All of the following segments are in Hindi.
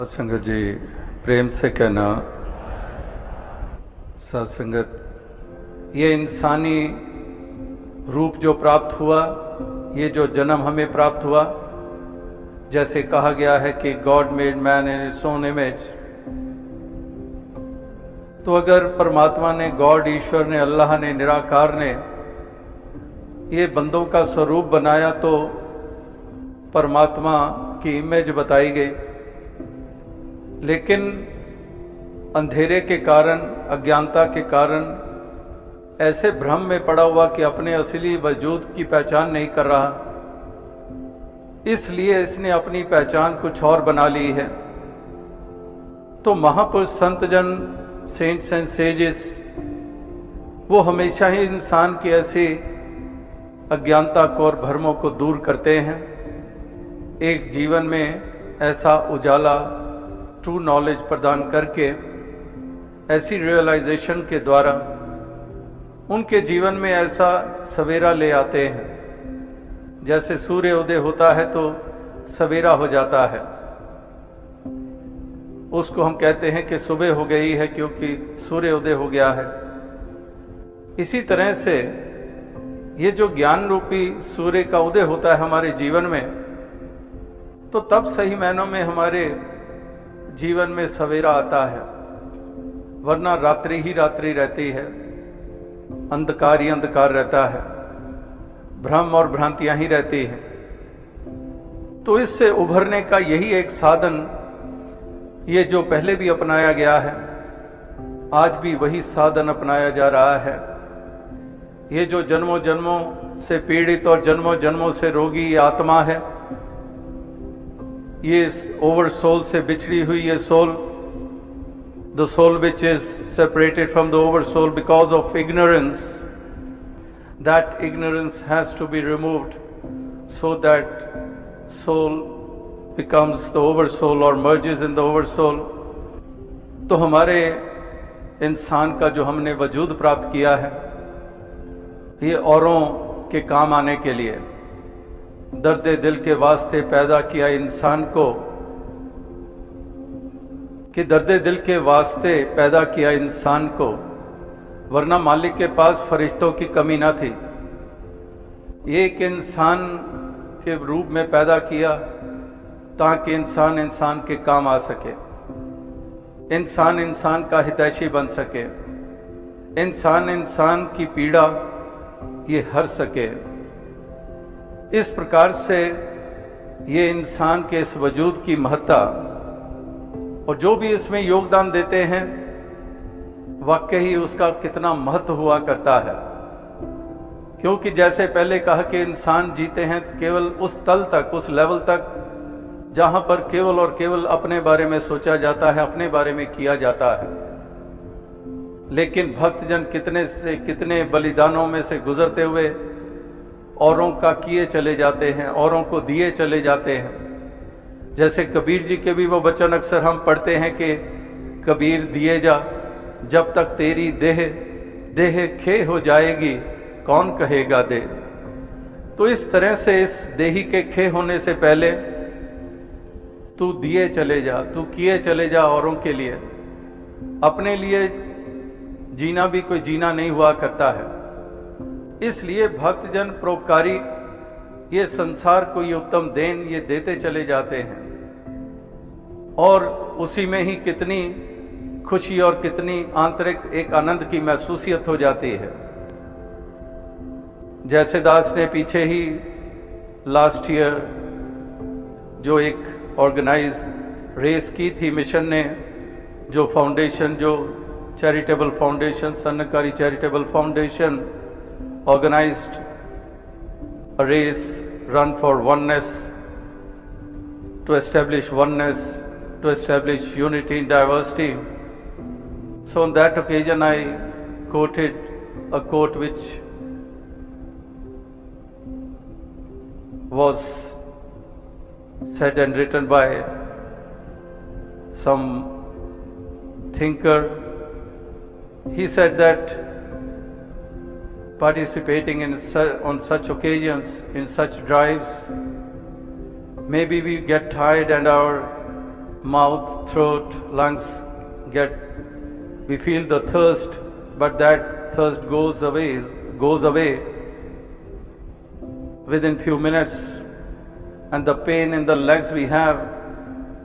संगत जी, प्रेम से कहना सत्संगत, ये इंसानी रूप जो प्राप्त हुआ, ये जो जन्म हमें प्राप्त हुआ, जैसे कहा गया है कि God made man in his own image. तो अगर परमात्मा ने, गॉड, ईश्वर ने, अल्लाह ने, निराकार ने ये बंदों का स्वरूप बनाया तो परमात्मा की इमेज बताई गई। लेकिन अंधेरे के कारण, अज्ञानता के कारण ऐसे भ्रम में पड़ा हुआ कि अपने असली वजूद की पहचान नहीं कर रहा, इसलिए इसने अपनी पहचान कुछ और बना ली है। तो महापुरुष, संतजन, सेंट्स एंड सेजेस, वो हमेशा ही इंसान की ऐसी अज्ञानता को और भ्रमों को दूर करते हैं। एक जीवन में ऐसा उजाला, ट्रू नॉलेज प्रदान करके, ऐसी रियलाइजेशन के द्वारा उनके जीवन में ऐसा सवेरा ले आते हैं। जैसे सूर्य उदय होता है तो सवेरा हो जाता है, उसको हम कहते हैं कि सुबह हो गई है क्योंकि सूर्य उदय हो गया है। इसी तरह से ये जो ज्ञान रूपी सूर्य का उदय होता है हमारे जीवन में, तो तब सही मायनों में हमारे जीवन में सवेरा आता है, वरना रात्रि ही रात्रि रहती है, अंधकार ही अंधकार रहता है, भ्रम और भ्रांतियां ही रहती हैं। तो इससे उभरने का यही एक साधन, ये जो पहले भी अपनाया गया है, आज भी वही साधन अपनाया जा रहा है। ये जो जन्मों जन्मों से पीड़ित और जन्मों जन्मों से रोगी ये आत्मा है, ये ओवर सोल से बिछड़ी हुई ये soul, the soul which is separated from the oversoul because of ignorance, that ignorance has to be removed so that soul becomes the oversoul or merges in the oversoul। तो हमारे इंसान का जो हमने वजूद प्राप्त किया है, ये औरों के काम आने के लिए, दर्द दिल के वास्ते पैदा किया इंसान को, कि दर्द दिल के वास्ते पैदा किया इंसान को, वरना मालिक के पास फरिश्तों की कमी ना थी। एक इंसान के रूप में पैदा किया ताकि इंसान इंसान के काम आ सके, इंसान इंसान का हितैषी बन सके, इंसान इंसान की पीड़ा ये हर सके। इस प्रकार से ये इंसान के इस वजूद की महत्ता और जो भी इसमें योगदान देते हैं, वाकई उसका कितना महत्व हुआ करता है। क्योंकि जैसे पहले कहा कि इंसान जीते हैं केवल उस तल तक, उस लेवल तक जहां पर केवल और केवल अपने बारे में सोचा जाता है, अपने बारे में किया जाता है। लेकिन भक्तजन कितने से कितने बलिदानों में से गुजरते हुए औरों का किए चले जाते हैं, औरों को दिए चले जाते हैं। जैसे कबीर जी के भी वो वचन अक्सर हम पढ़ते हैं कि कबीर दिए जा, जब तक तेरी देह देह खे हो जाएगी, कौन कहेगा दे। तो इस तरह से इस देही के खे होने से पहले तू दिए चले जा, तू किए चले जा औरों के लिए। अपने लिए जीना भी कोई जीना नहीं हुआ करता है। इसलिए भक्तजन परोपकारी ये संसार को ये उत्तम देन ये देते चले जाते हैं, और उसी में ही कितनी खुशी और कितनी आंतरिक एक आनंद की महसूसियत हो जाती है। जैसे दास ने पीछे ही लास्ट ईयर जो एक ऑर्गेनाइज रेस की थी, मिशन ने, जो फाउंडेशन, जो चैरिटेबल फाउंडेशन, सन्नकारी charitable foundation organized a race run for oneness, to establish oneness, to establish unity in diversity. So on that occasion I quoted a quote which was said and written by some thinker. He said that participating on such occasions, in such drives, maybe we get tired and our mouth, throat, lungs we feel the thirst, but that thirst goes away within few minutes, and the pain in the legs we have,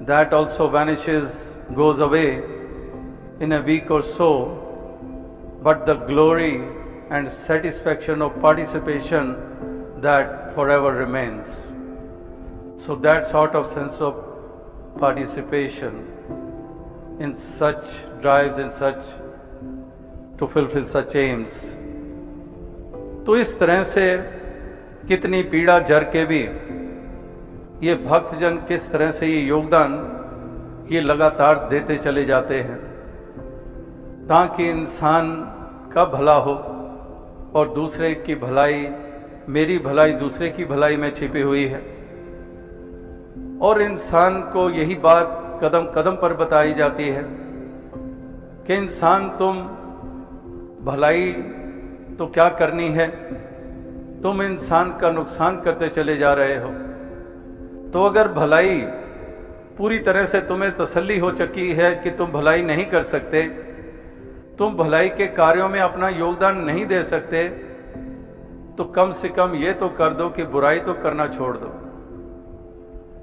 that also vanishes, goes away in a week or so, but the glory and satisfaction of participation, that forever remains. So that sort of sense of participation in such drives, in such to fulfill such aims. तो इस तरह से कितनी पीड़ा जर के भी ये भक्तजन किस तरह से ये योगदान ये लगातार देते चले जाते हैं, ताकि इंसान का भला हो और दूसरे की भलाई, मेरी भलाई दूसरे की भलाई में छिपी हुई है। और इंसान को यही बात कदम कदम पर बताई जाती है कि इंसान तुम भलाई तो क्या करनी है, तुम इंसान का नुकसान करते चले जा रहे हो। तो अगर भलाई पूरी तरह से तुम्हें तसल्ली हो चुकी है कि तुम भलाई नहीं कर सकते, तुम भलाई के कार्यों में अपना योगदान नहीं दे सकते, तो कम से कम ये तो कर दो कि बुराई तो करना छोड़ दो,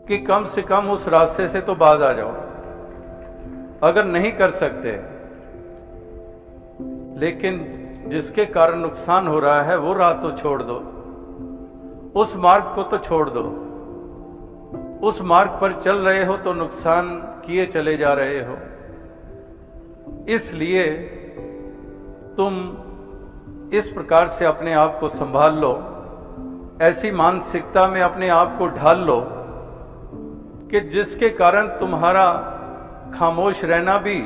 कि कम से कम उस रास्ते से तो बाज आ जाओ। अगर नहीं कर सकते, लेकिन जिसके कारण नुकसान हो रहा है वो राह तो छोड़ दो, उस मार्ग को तो छोड़ दो। उस मार्ग पर चल रहे हो तो नुकसान किए चले जा रहे हो। इसलिए तुम इस प्रकार से अपने आप को संभाल लो, ऐसी मानसिकता में अपने आप को ढाल लो कि जिसके कारण तुम्हारा खामोश रहना भी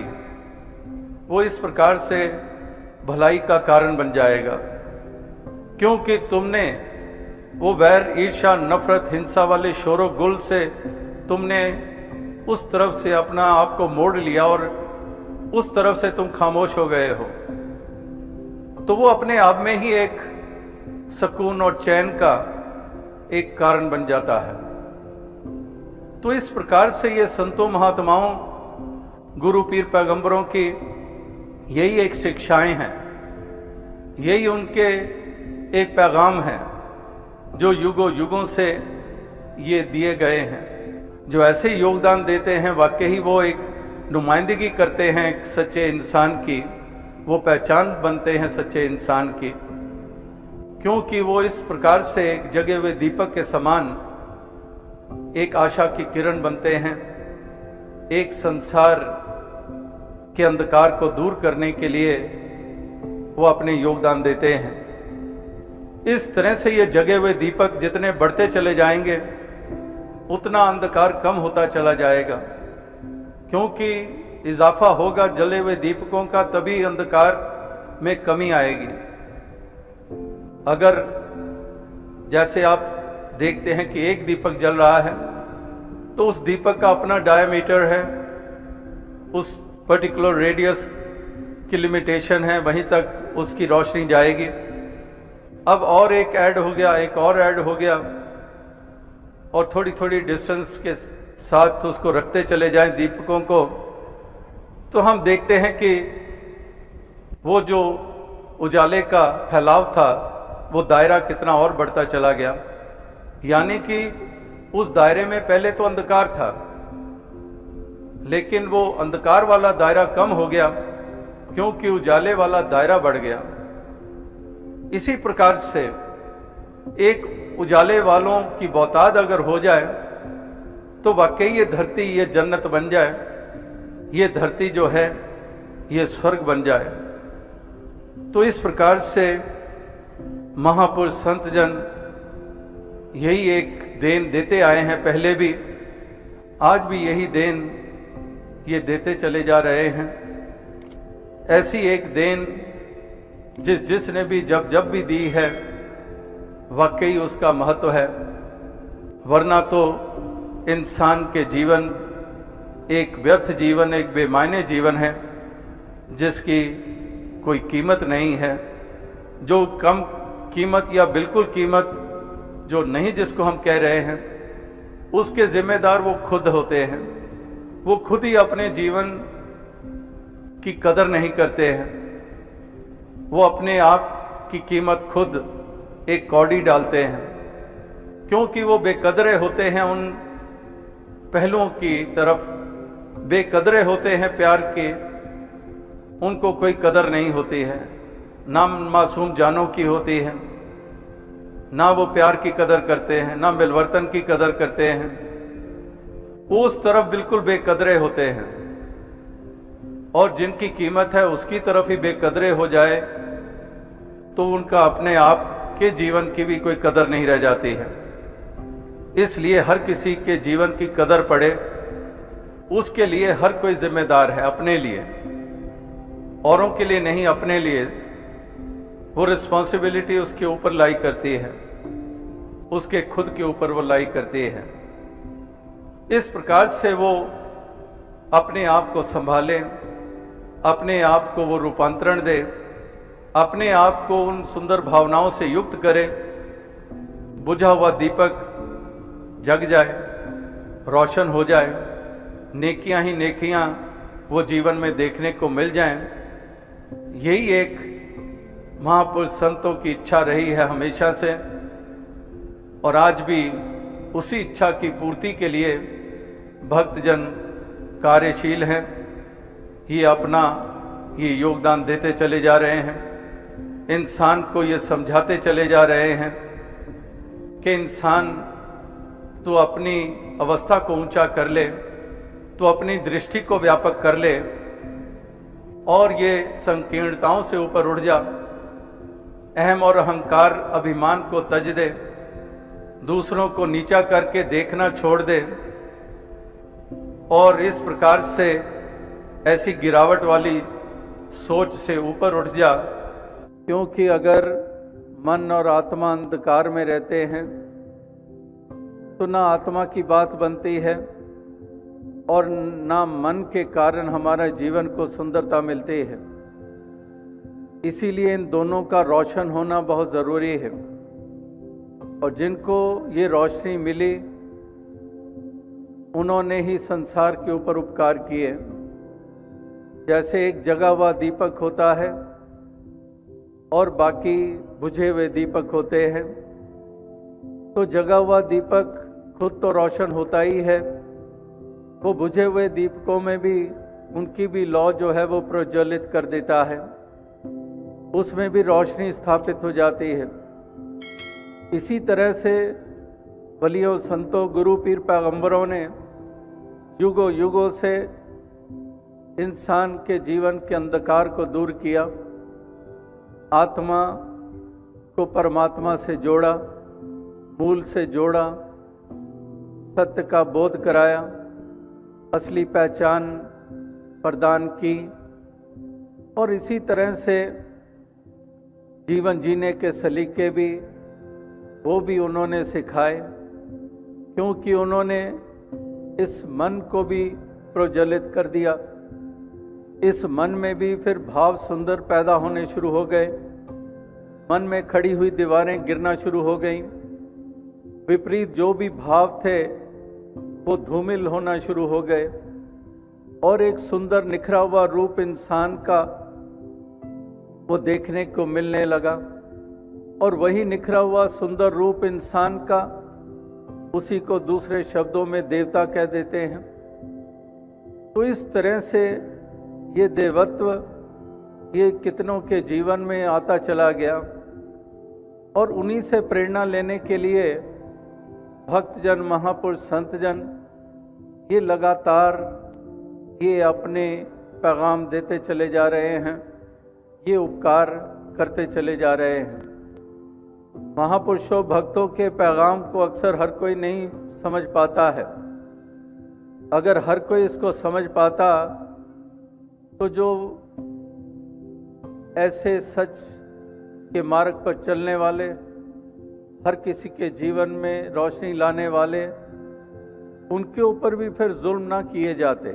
वो इस प्रकार से भलाई का कारण बन जाएगा, क्योंकि तुमने वो वैर, ईर्ष्या, नफरत, हिंसा वाले शोरो गुल से तुमने उस तरफ से अपना आप को मोड़ लिया और उस तरफ से तुम खामोश हो गए हो। तो वो अपने आप में ही एक सुकून और चैन का एक कारण बन जाता है। तो इस प्रकार से ये संतों, महात्माओं, गुरु, पीर, पैगंबरों की यही एक शिक्षाएं हैं, यही उनके एक पैगाम हैं जो युगों युगों से ये दिए गए हैं। जो ऐसे योगदान देते हैं, वाकई वो एक नुमाइंदगी करते हैं एक सच्चे इंसान की, वो पहचान बनते हैं सच्चे इंसान की, क्योंकि वो इस प्रकार से एक जगे हुए दीपक के समान एक आशा की किरण बनते हैं, एक संसार के अंधकार को दूर करने के लिए वो अपने योगदान देते हैं। इस तरह से ये जगे हुए दीपक जितने बढ़ते चले जाएंगे उतना अंधकार कम होता चला जाएगा, क्योंकि इजाफा होगा जले हुए दीपकों का, तभी अंधकार में कमी आएगी। अगर जैसे आप देखते हैं कि एक दीपक जल रहा है तो उस दीपक का अपना डायमीटर है, उस पर्टिकुलर रेडियस की लिमिटेशन है, वहीं तक उसकी रोशनी जाएगी। अब और एक ऐड हो गया, एक और ऐड हो गया, और थोड़ी थोड़ी डिस्टेंस के साथ उसको रखते चले जाएं दीपकों को, तो हम देखते हैं कि वो जो उजाले का फैलाव था वो दायरा कितना और बढ़ता चला गया। यानी कि उस दायरे में पहले तो अंधकार था, लेकिन वो अंधकार वाला दायरा कम हो गया क्योंकि उजाले वाला दायरा बढ़ गया। इसी प्रकार से एक उजाले वालों की बहुतात अगर हो जाए तो वाकई ये धरती, ये जन्नत बन जाए, ये धरती जो है ये स्वर्ग बन जाए। तो इस प्रकार से महापुरुष संत जन यही एक देन देते आए हैं, पहले भी, आज भी यही देन ये देते चले जा रहे हैं। ऐसी एक देन जिसने भी जब भी दी है, वाकई उसका महत्व है। वरना तो इंसान के जीवन एक व्यर्थ जीवन, एक बेमायने जीवन है जिसकी कोई कीमत नहीं है। जो कम कीमत या बिल्कुल कीमत जो नहीं जिसको हम कह रहे हैं, उसके जिम्मेदार वो खुद होते हैं। वो खुद ही अपने जीवन की कदर नहीं करते हैं। वो अपने आप की कीमत खुद एक कौड़ी डालते हैं, क्योंकि वो बेकदरे होते हैं, उन पहलुओं की तरफ बेकदरे होते हैं प्यार के, उनको कोई कदर नहीं होती है, ना मासूम जानों की होती है, ना वो प्यार की कदर करते हैं, ना मिलवर्तन की कदर करते हैं। वो उस तरफ बिल्कुल बेकदरे होते हैं, और जिनकी कीमत है उसकी तरफ ही बेकदरे हो जाए तो उनका अपने आप के जीवन की भी कोई कदर नहीं रह जाती है। इसलिए हर किसी के जीवन की कदर पड़े, उसके लिए हर कोई जिम्मेदार है, अपने लिए, औरों के लिए नहीं, अपने लिए। वो रिस्पॉन्सिबिलिटी उसके ऊपर लाई करती है, उसके खुद के ऊपर वो लाई करती है। इस प्रकार से वो अपने आप को संभाले, अपने आप को वो रूपांतरण दे, अपने आप को उन सुंदर भावनाओं से युक्त करे, बुझा हुआ दीपक जग जाए, रोशन हो जाए, नेकियां ही नेकियां वो जीवन में देखने को मिल जाएं। यही एक महापुरुष संतों की इच्छा रही है हमेशा से, और आज भी उसी इच्छा की पूर्ति के लिए भक्तजन कार्यशील हैं। ये अपना ये योगदान देते चले जा रहे हैं, इंसान को ये समझाते चले जा रहे हैं कि इंसान तो अपनी अवस्था को ऊंचा कर ले, तो अपनी दृष्टि को व्यापक कर ले, और ये संकीर्णताओं से ऊपर उठ जा, अहम और अहंकार अभिमान को तज दे, दूसरों को नीचा करके देखना छोड़ दे, और इस प्रकार से ऐसी गिरावट वाली सोच से ऊपर उठ जा। क्योंकि अगर मन और आत्मा अंधकार में रहते हैं तो ना आत्मा की बात बनती है और ना मन के कारण हमारा जीवन को सुंदरता मिलती है। इसीलिए इन दोनों का रोशन होना बहुत ज़रूरी है, और जिनको ये रोशनी मिली उन्होंने ही संसार के ऊपर उपकार किए। जैसे एक जगा हुआ दीपक होता है और बाकी बुझे हुए दीपक होते हैं, तो जगा हुआ दीपक खुद तो रोशन होता ही है, वो बुझे हुए दीपकों में भी उनकी भी लौ जो है वो प्रज्वलित कर देता है, उसमें भी रोशनी स्थापित हो जाती है। इसी तरह से वलियों, संतों, गुरु, पीर, पैगंबरों ने युगों युगों से इंसान के जीवन के अंधकार को दूर किया, आत्मा को परमात्मा से जोड़ा, मूल से जोड़ा, सत्य का बोध कराया, असली पहचान प्रदान की, और इसी तरह से जीवन जीने के सलीके भी वो भी उन्होंने सिखाए, क्योंकि उन्होंने इस मन को भी प्रज्वलित कर दिया। इस मन में भी फिर भाव सुंदर पैदा होने शुरू हो गए, मन में खड़ी हुई दीवारें गिरना शुरू हो गईं, विपरीत जो भी भाव थे वो धूमिल होना शुरू हो गए, और एक सुंदर निखरा हुआ रूप इंसान का वो देखने को मिलने लगा। और वही निखरा हुआ सुंदर रूप इंसान का, उसी को दूसरे शब्दों में देवता कह देते हैं। तो इस तरह से ये देवत्व ये कितनों के जीवन में आता चला गया, और उन्हीं से प्रेरणा लेने के लिए भक्तजन, महापुरुष, संतजन ये लगातार ये अपने पैगाम देते चले जा रहे हैं, ये उपकार करते चले जा रहे हैं। महापुरुषों, भक्तों के पैगाम को अक्सर हर कोई नहीं समझ पाता है। अगर हर कोई इसको समझ पाता तो जो ऐसे सच के मार्ग पर चलने वाले, हर किसी के जीवन में रोशनी लाने वाले, उनके ऊपर भी फिर जुल्म ना किए जाते।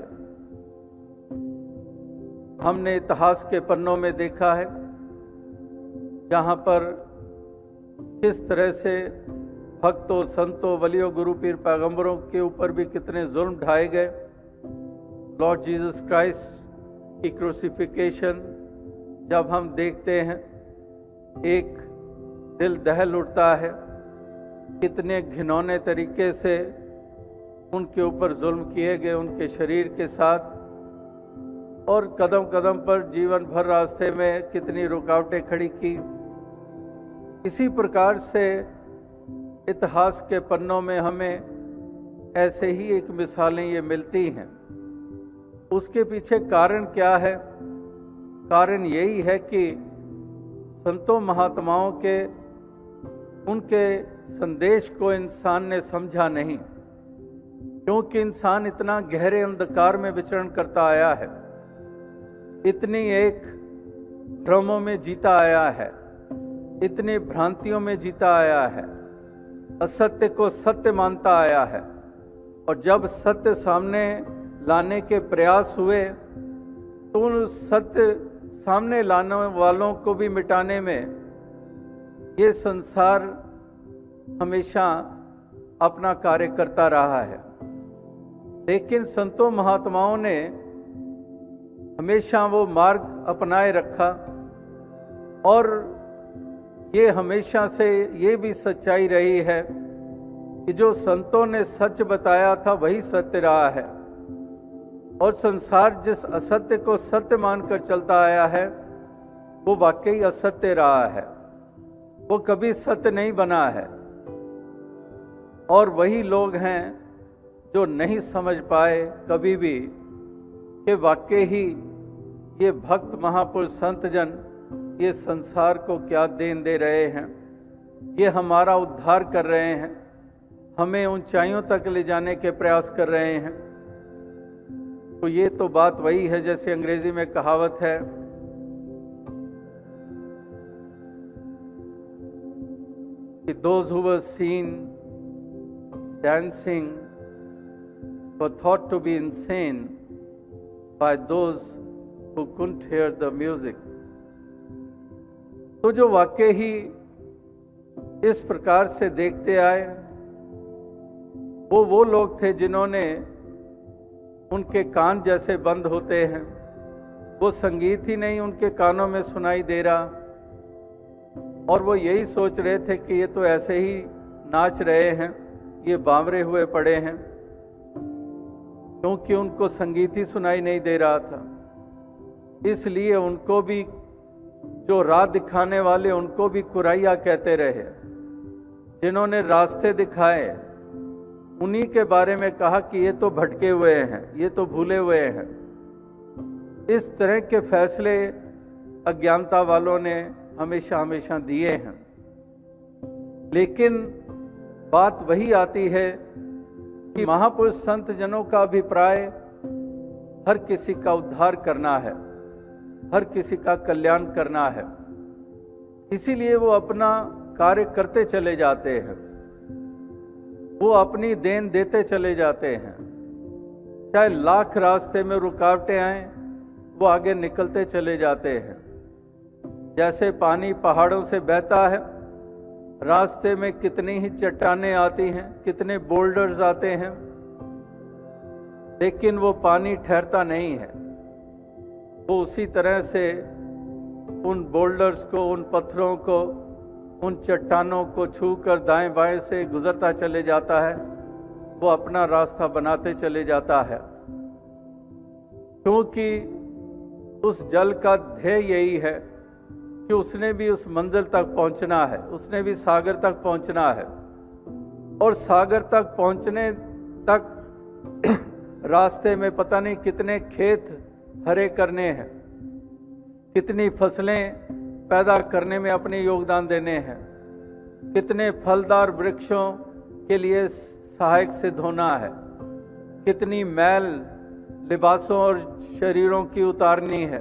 हमने इतिहास के पन्नों में देखा है जहाँ पर किस तरह से भक्तों, संतों, वलियों, गुरु, पीर, पैगंबरों के ऊपर भी कितने जुल्म ढाए गए, लॉर्ड जीसस क्राइस्ट की क्रूसिफिकेशन जब हम देखते हैं, एक दिल दहल उठता है। कितने घिनौने तरीके से उनके ऊपर जुल्म किए गए उनके शरीर के साथ, और कदम कदम पर जीवन भर रास्ते में कितनी रुकावटें खड़ी की। इसी प्रकार से इतिहास के पन्नों में हमें ऐसे ही एक मिसालें ये मिलती हैं। उसके पीछे कारण क्या है? कारण यही है कि संतों महात्माओं के उनके संदेश को इंसान ने समझा नहीं, क्योंकि इंसान इतना गहरे अंधकार में विचरण करता आया है, इतनी एक भ्रमों में जीता आया है, इतनी भ्रांतियों में जीता आया है, असत्य को सत्य मानता आया है। और जब सत्य सामने लाने के प्रयास हुए तो उन सत्य सामने लाने वालों को भी मिटाने में ये संसार हमेशा अपना कार्य करता रहा है। लेकिन संतों महात्माओं ने हमेशा वो मार्ग अपनाए रखा, और ये हमेशा से ये भी सच्चाई रही है कि जो संतों ने सच बताया था वही सत्य रहा है, और संसार जिस असत्य को सत्य मानकर चलता आया है वो वाकई असत्य रहा है, वो कभी सत्य नहीं बना है। और वही लोग हैं जो नहीं समझ पाए कभी भी कि वाकई ही ये भक्त महापुरुष संत जन ये संसार को क्या देन दे रहे हैं, ये हमारा उद्धार कर रहे हैं, हमें ऊंचाइयों तक ले जाने के प्रयास कर रहे हैं। तो ये तो बात वही है, जैसे अंग्रेजी में कहावत है कि those who were seen dancing were thought to be insane by those who couldn't hear the music। तो जो वाकई ही इस प्रकार से देखते आए वो लोग थे जिन्होंने उनके कान जैसे बंद होते हैं, वो संगीत ही नहीं उनके कानों में सुनाई दे रहा, और वो यही सोच रहे थे कि ये तो ऐसे ही नाच रहे हैं, ये बावरे हुए पड़े हैं, क्योंकि उनको संगीत ही सुनाई नहीं दे रहा था। इसलिए उनको भी जो राह दिखाने वाले उनको भी कुराइया कहते रहे। जिन्होंने रास्ते दिखाए उन्हीं के बारे में कहा कि ये तो भटके हुए हैं, ये तो भूले हुए हैं। इस तरह के फैसले अज्ञानता वालों ने हमेशा हमेशा दिए हैं। लेकिन बात वही आती है कि महापुरुष संत जनों का अभिप्राय हर किसी का उद्धार करना है, हर किसी का कल्याण करना है। इसीलिए वो अपना कार्य करते चले जाते हैं, वो अपनी देन देते चले जाते हैं। चाहे लाख रास्ते में रुकावटें आए, वो आगे निकलते चले जाते हैं। जैसे पानी पहाड़ों से बहता है, रास्ते में कितनी ही चट्टानें आती हैं, कितने बोल्डर्स आते हैं, लेकिन वो पानी ठहरता नहीं है। वो उसी तरह से उन बोल्डर्स को, उन पत्थरों को, उन चट्टानों को छूकर दाएं बाएं से गुजरता चले जाता है। वो अपना रास्ता बनाते चले जाता है, क्योंकि उस जल का ध्येय यही है कि उसने भी उस मंजिल तक पहुंचना है, उसने भी सागर तक पहुंचना है। और सागर तक पहुंचने तक रास्ते में पता नहीं कितने खेत हरे करने हैं, कितनी फसलें पैदा करने में अपने योगदान देने हैं, कितने फलदार वृक्षों के लिए सहायक सिद्ध होना है, कितनी मैल लिबासों और शरीरों की उतारनी है।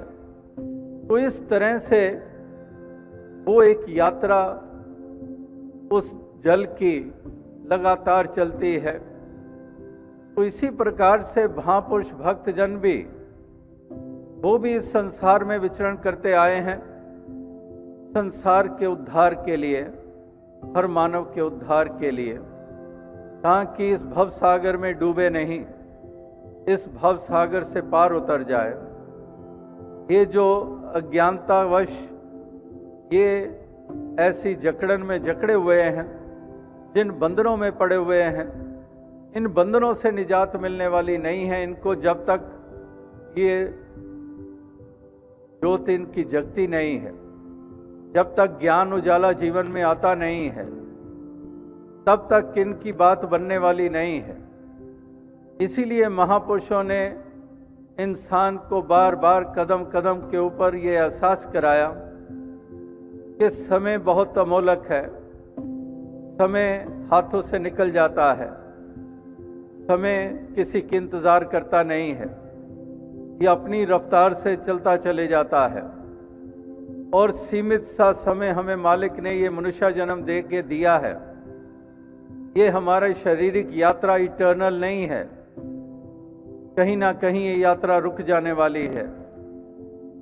तो इस तरह से वो एक यात्रा उस जल की लगातार चलती है। तो इसी प्रकार से महापुरुष भक्त जन भी, वो भी इस संसार में विचरण करते आए हैं, संसार के उद्धार के लिए, हर मानव के उद्धार के लिए, ताकि इस भव सागर में डूबे नहीं, इस भव सागर से पार उतर जाए। ये जो अज्ञानतावश ये ऐसी जकड़न में जकड़े हुए हैं, जिन बंधनों में पड़े हुए हैं, इन बंधनों से निजात मिलने वाली नहीं है। इनको जब तक ये ज्योत इनकी जगती नहीं है, जब तक ज्ञान उजाला जीवन में आता नहीं है, तब तक इनकी बात बनने वाली नहीं है। इसीलिए महापुरुषों ने इंसान को बार बार कदम कदम के ऊपर ये एहसास कराया कि समय बहुत अमोलक है, समय हाथों से निकल जाता है, समय किसी के इंतजार करता नहीं है, ये अपनी रफ्तार से चलता चले जाता है। और सीमित सा समय हमें मालिक ने ये मनुष्य जन्म दे के दिया है। ये हमारा शारीरिक यात्रा इटर्नल नहीं है, कहीं ना कहीं ये यात्रा रुक जाने वाली है,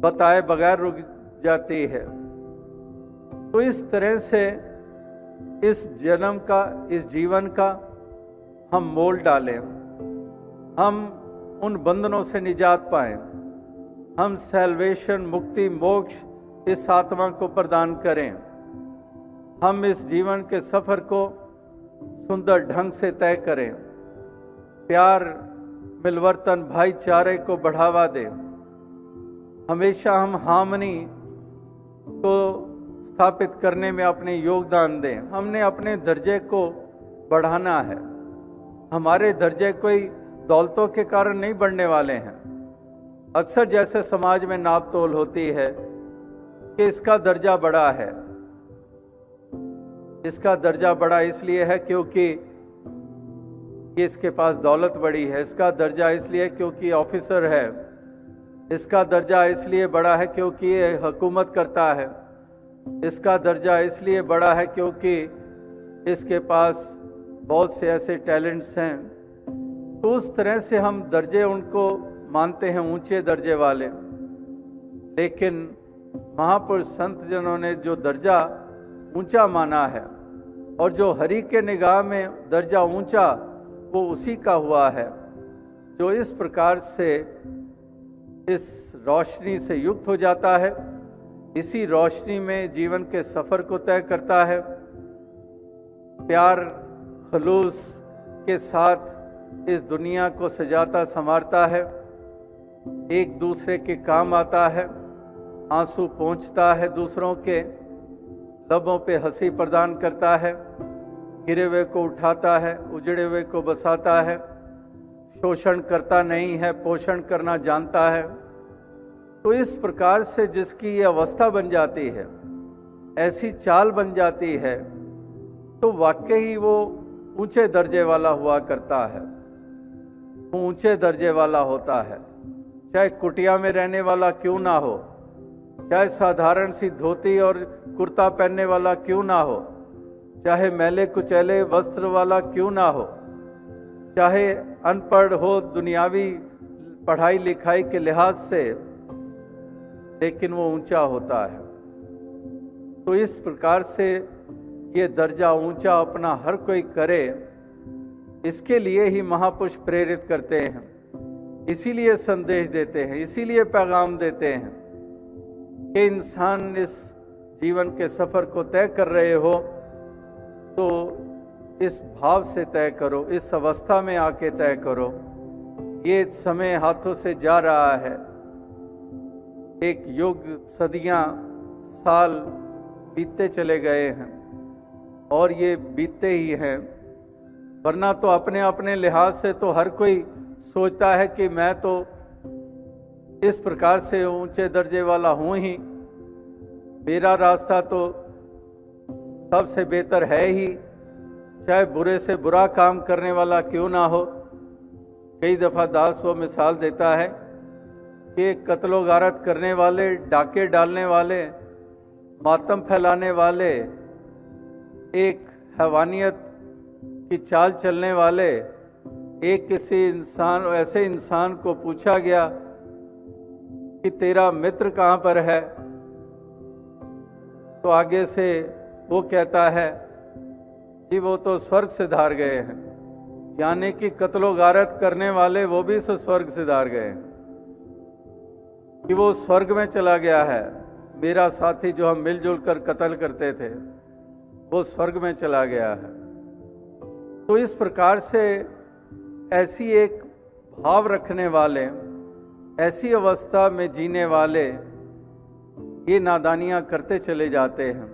बताए बगैर रुक जाती है। तो इस तरह से इस जन्म का, इस जीवन का हम मोल डालें, हम उन बंधनों से निजात पाएं, हम सैल्वेशन, मुक्ति, मोक्ष इस आत्मा को प्रदान करें। हम इस जीवन के सफर को सुंदर ढंग से तय करें, प्यार, मिलवर्तन, भाईचारे को बढ़ावा दें। हमेशा हम हार्मनी को स्थापित करने में अपने योगदान दें। हमने अपने दर्जे को बढ़ाना है। हमारे दर्जे कोई दौलतों के कारण नहीं बढ़ने वाले हैं। अक्सर जैसे समाज में नाप तोल होती है कि इसका दर्जा बड़ा है, इसका दर्जा बड़ा इसलिए है क्योंकि इसके पास दौलत बड़ी है, इसका दर्जा इसलिए क्योंकि ऑफिसर है, इसका दर्जा इसलिए बड़ा है क्योंकि ये हुकूमत करता है, इसका दर्जा इसलिए बड़ा है क्योंकि इसके पास बहुत से ऐसे टैलेंट्स हैं। तो उस तरह से हम दर्जे उनको मानते हैं ऊंचे दर्जे वाले। लेकिन महापुरुष संत जनों ने जो दर्जा ऊंचा माना है और जो हरि के निगाह में दर्जा ऊंचा, वो उसी का हुआ है जो इस प्रकार से इस रोशनी से युक्त हो जाता है, इसी रोशनी में जीवन के सफर को तय करता है, प्यार खलूस के साथ इस दुनिया को सजाता संवारता है, एक दूसरे के काम आता है, आंसू पोंछता है, दूसरों के लबों पे हंसी प्रदान करता है, गिरे हुए को उठाता है, उजड़े हुए को बसाता है, शोषण करता नहीं है, पोषण करना जानता है। तो इस प्रकार से जिसकी ये अवस्था बन जाती है, ऐसी चाल बन जाती है, तो वाकई वो ऊंचे दर्जे वाला हुआ करता है, वो ऊंचे दर्जे वाला होता है। चाहे कुटिया में रहने वाला क्यों ना हो, चाहे साधारण सी धोती और कुर्ता पहनने वाला क्यों ना हो, चाहे मैले कुचैले वस्त्र वाला क्यों ना हो, चाहे अनपढ़ हो दुनियावी पढ़ाई लिखाई के लिहाज से, लेकिन वो ऊंचा होता है। तो इस प्रकार से ये दर्जा ऊंचा अपना हर कोई करे, इसके लिए ही महापुरुष प्रेरित करते हैं, इसीलिए संदेश देते हैं, इसीलिए पैगाम देते हैं कि इंसान इस जीवन के सफर को तय कर रहे हो तो इस भाव से तय करो, इस अवस्था में आके तय करो। ये समय हाथों से जा रहा है, एक युग, सदियां, साल बीतते चले गए हैं और ये बीतते ही हैं। वरना तो अपने अपने लिहाज से तो हर कोई सोचता है कि मैं तो इस प्रकार से ऊंचे दर्जे वाला हूं ही, मेरा रास्ता तो सबसे बेहतर है ही, चाहे बुरे से बुरा काम करने वाला क्यों ना हो। कई दफ़ा दास वो मिसाल देता है कि कत्लो गारत करने वाले, डाके डालने वाले, मातम फैलाने वाले, एक हैवानियत की चाल चलने वाले, एक किसी इंसान, ऐसे इंसान को पूछा गया कि तेरा मित्र कहाँ पर है, तो आगे से वो कहता है जी वो तो स्वर्ग से धार गए हैं। यानी कि कत्लो गारत करने वाले वो भी स्वर्ग सिधार गए कि वो स्वर्ग में चला गया है। मेरा साथी जो हम मिलजुल कर कत्ल करते थे वो स्वर्ग में चला गया है। तो इस प्रकार से ऐसी एक भाव रखने वाले, ऐसी अवस्था में जीने वाले ये नादानियां करते चले जाते हैं।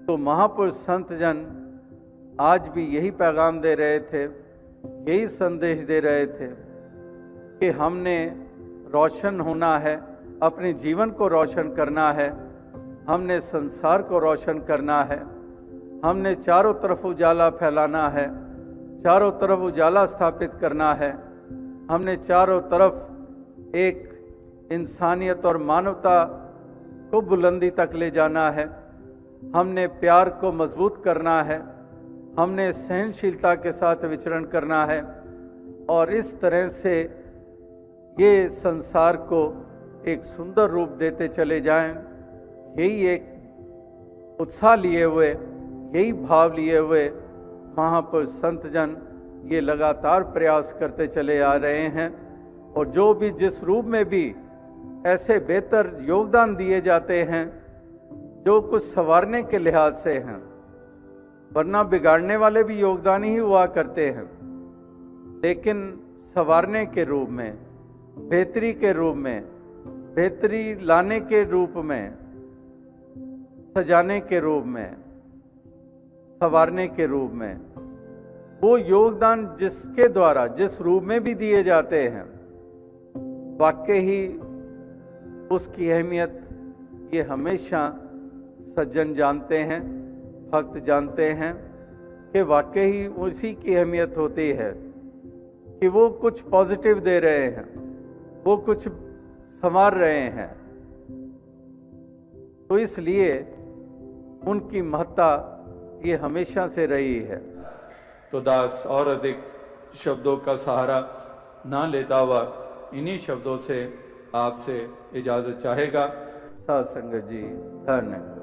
तो महापुरुष संत जन आज भी यही पैगाम दे रहे थे, यही संदेश दे रहे थे कि हमने रोशन होना है, अपने जीवन को रोशन करना है, हमने संसार को रोशन करना है, हमने चारों तरफ उजाला फैलाना है, चारों तरफ उजाला स्थापित करना है, हमने चारों तरफ एक इंसानियत और मानवता को बुलंदी तक ले जाना है, हमने प्यार को मजबूत करना है, हमने सहनशीलता के साथ विचरण करना है और इस तरह से ये संसार को एक सुंदर रूप देते चले जाएं। यही एक उत्साह लिए हुए, यही भाव लिए हुए महापुरुष संत जन ये लगातार प्रयास करते चले आ रहे हैं। और जो भी जिस रूप में भी ऐसे बेहतर योगदान दिए जाते हैं जो कुछ संवारने के लिहाज से हैं, वरना बिगाड़ने वाले भी योगदान ही हुआ करते हैं, लेकिन संवारने के रूप में, बेहतरी के रूप में, बेहतरी लाने के रूप में, सजाने के रूप में, संवारने के रूप में, वो योगदान जिसके द्वारा जिस रूप में भी दिए जाते हैं, वाकई ही उसकी अहमियत ये हमेशा सज्जन जानते हैं, भक्त जानते हैं कि वाकई ही उसी की अहमियत होती है कि वो कुछ पॉजिटिव दे रहे हैं, वो कुछ संवार रहे हैं। तो इसलिए उनकी महत्ता ये हमेशा से रही है। तो दास और अधिक शब्दों का सहारा ना लेता हुआ इन्हीं शब्दों से आपसे इजाजत चाहेगा। साध संगत जी, धन्यवाद।